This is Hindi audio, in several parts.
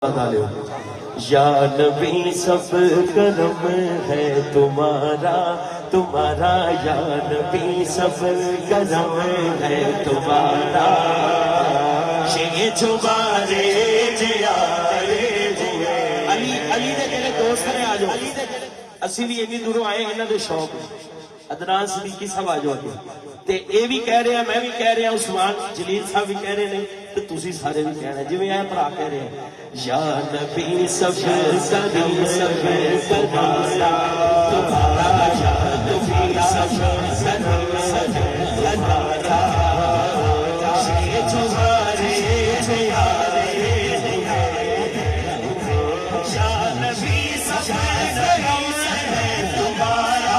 या नबी सब करम है तुम्हारा तुम्हारा, या नबी सब करम है तुम्हारा। ये जुबारे अली अली दे जेड़े दोस्त ने आ जाओ, असी भी इन्नी दूरों आए, इन्हां दे शौक अदनान सिद्दीकी सब आ जाओ ते ये भी कह रहे हैं, मैं भी कह रहा, उस्मान जलील साहब भी कह रहे हैं, तो तुसी सारे भी कहना जिवें ऐ भरा कह रहे हैं। या नबी सब कदम सब तुम्हारा तुम्हारा, या नबी सब कदम सब तुम्हारा। ये तुम्हारे प्यारे या नबी सब कदम सब तुम्हारा।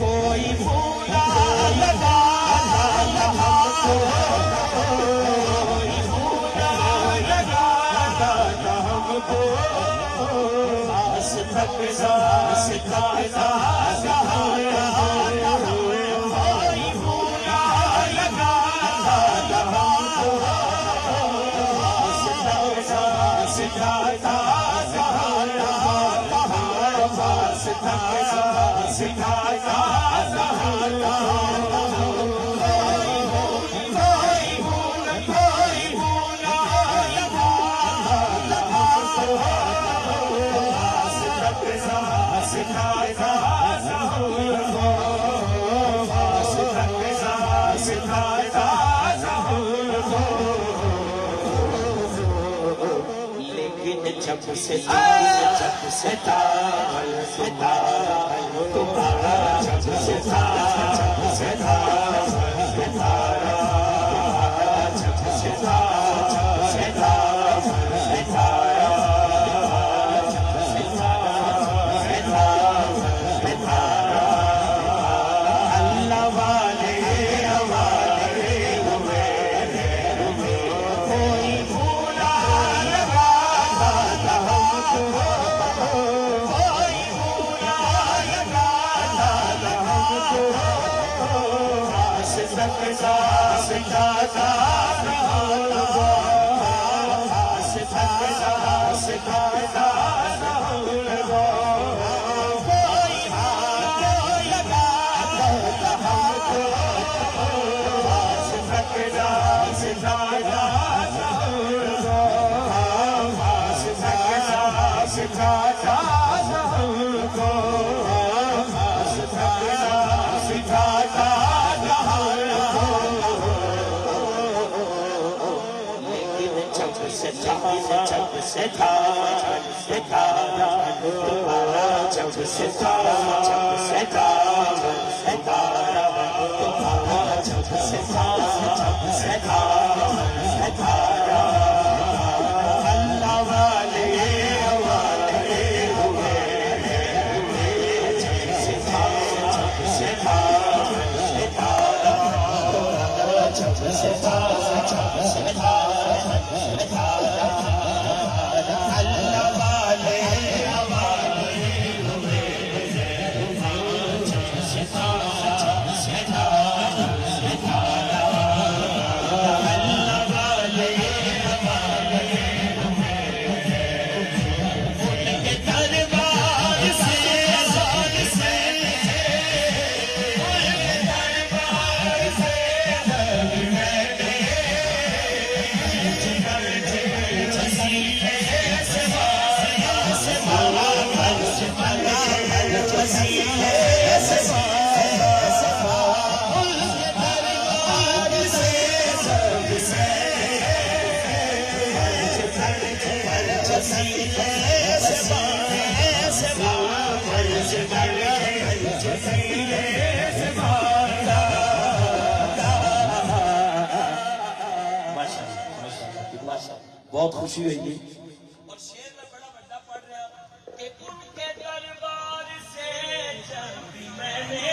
कोई भूला लगा कोई भूला लगा हमको आस तक सिता जब से तुम्हारा जब से बहुत खुशी हुई और शेर में बड़ा बड़ा पढ़ रहा कि उनके दरबार से चंदी मैंने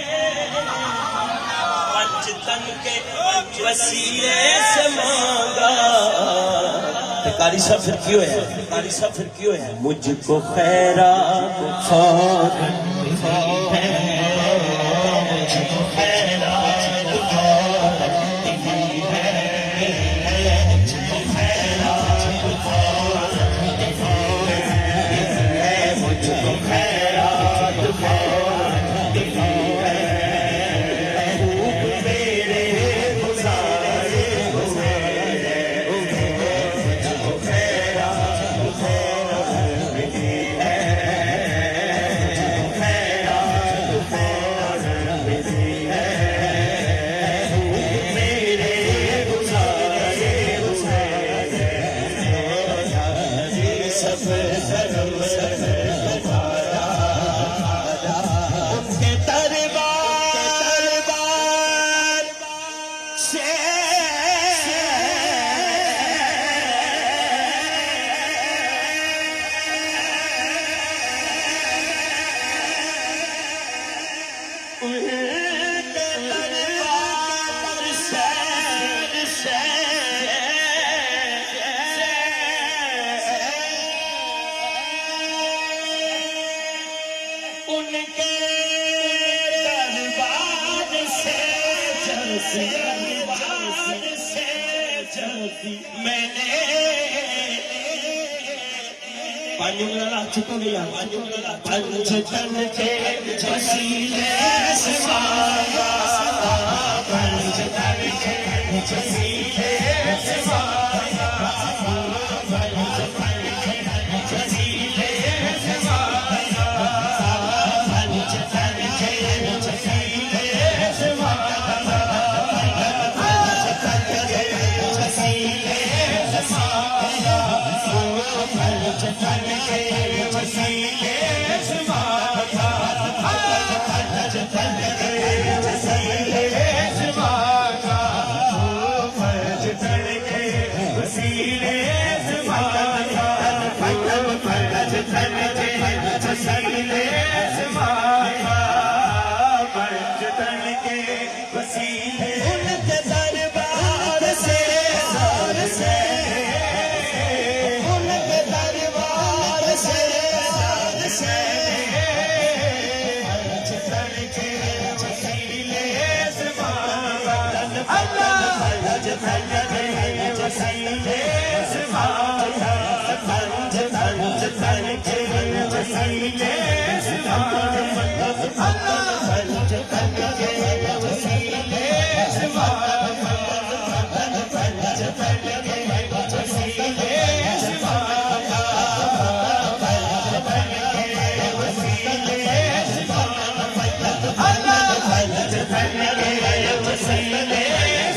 पंचतन के वसीले से मांगा। कारी साहब फिर क्यों है, कारी साहब फिर क्यों है, मुझको खैरा फौरन मुझको खैरा मैंने पंचतन के वसीले से मांगा, पंचतन के वसीले से मांगा, पंचतन के वसीले से मांगा, पंचतन के वसीले से मांगा, पंचतन के वसीले से मांगा, पंचतन के वसीले से मांगा, पंचतन के वसीले से मांगा, पंचतन के वसीले से मांगा, पंचतन के वसीले से मांगा, पंचतन के वसीले उनके दरबार से उनके दरबार से पंचतन के वसीले से मांगा, पंचतन के वसीले से मांगा, पंचतन के वसीले से मांगा, पंचतन के वसीले से मांगा, पंचतन के वसीले से मांगा, पंचतन के वसीले से मांगा, पंचतन के वसीले से मांगा,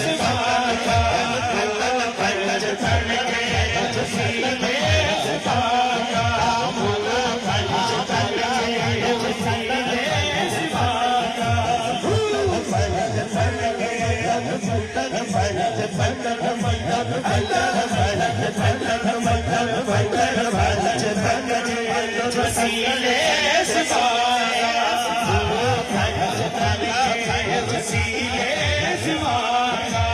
पंचतन के वसीले से मांगा, पंचतन के वसीले से मांगा,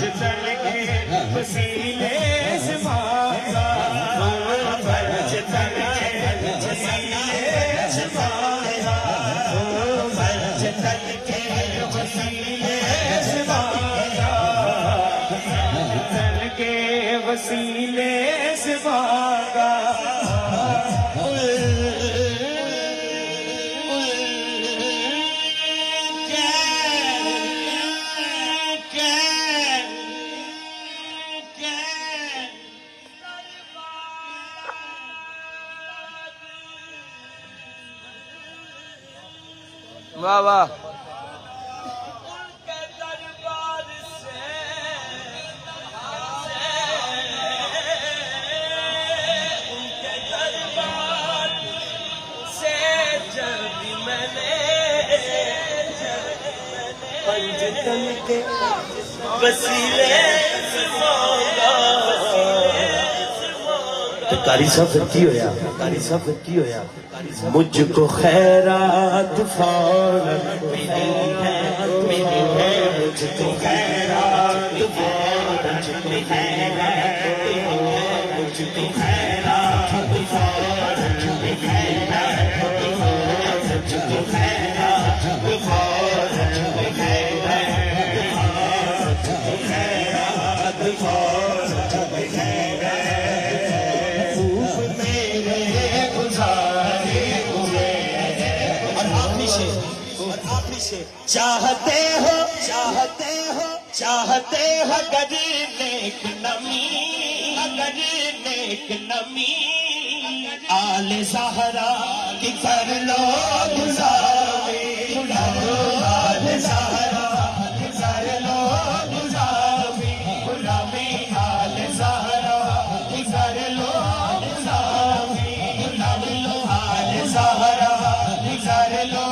वसीले से मांगा, पंचतन के वसीले से मांगा, पंचतन के वसीले से मांगा, पंचतन के वसीले से मांगा, पंचतन के वसीले से मांगा। वाह वाह तन के वसीले ते कारी साहब फिर की होया, कारी साहब फिर की होया, मुझको खैरात फौरन मिली है, मुझको खैरात फौरन मिली है, मुझको खैरात फौरन मिली है, मुझको खैरात फौरन मिली है, मुझको खैरात फौरन मिली है। चाहते हो चाहते हो चाहते हो अगर नेक नमी, अगर नेक नमी आले ज़हरा की कर लो गुज़ारी, आले ज़हरा की कर लो गुज़ारी, गुलामी आले ज़हरा की कर लो गुज़ारी, गुलामी आले ज़हरा की कर लो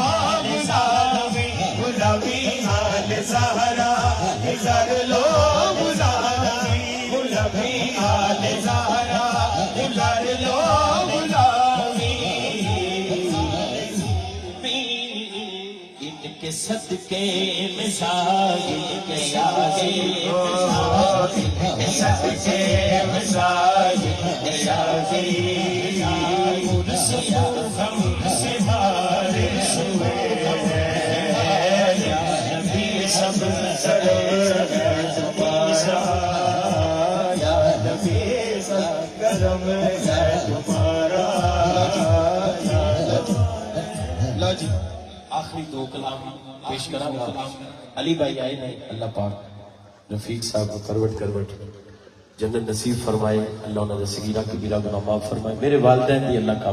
गुज़ारी, गुलामी आले ज़हरा की कर लो गुज़ारी, गुलामी आले ज़हरा की कर लो गुज़ारी। इनके सदके में सागी के सागे, इनके सदके में सागी के सागे, हमसे बारिश हुए सब सरम तुम्हारा, या नबी सब करम है तुम्हारा। लो जी आखिरी दो कलाम पेश करांगा। अली भाई आए नहीं, अल्लाह पाक रफीक साहब को करवट करवट जन्नत नसीब फरमाए, अल्लाह उन्होंने सगीरा कबीरा गुनाह माफ फरमाए, मेरे वालिदैन भी अल्लाह का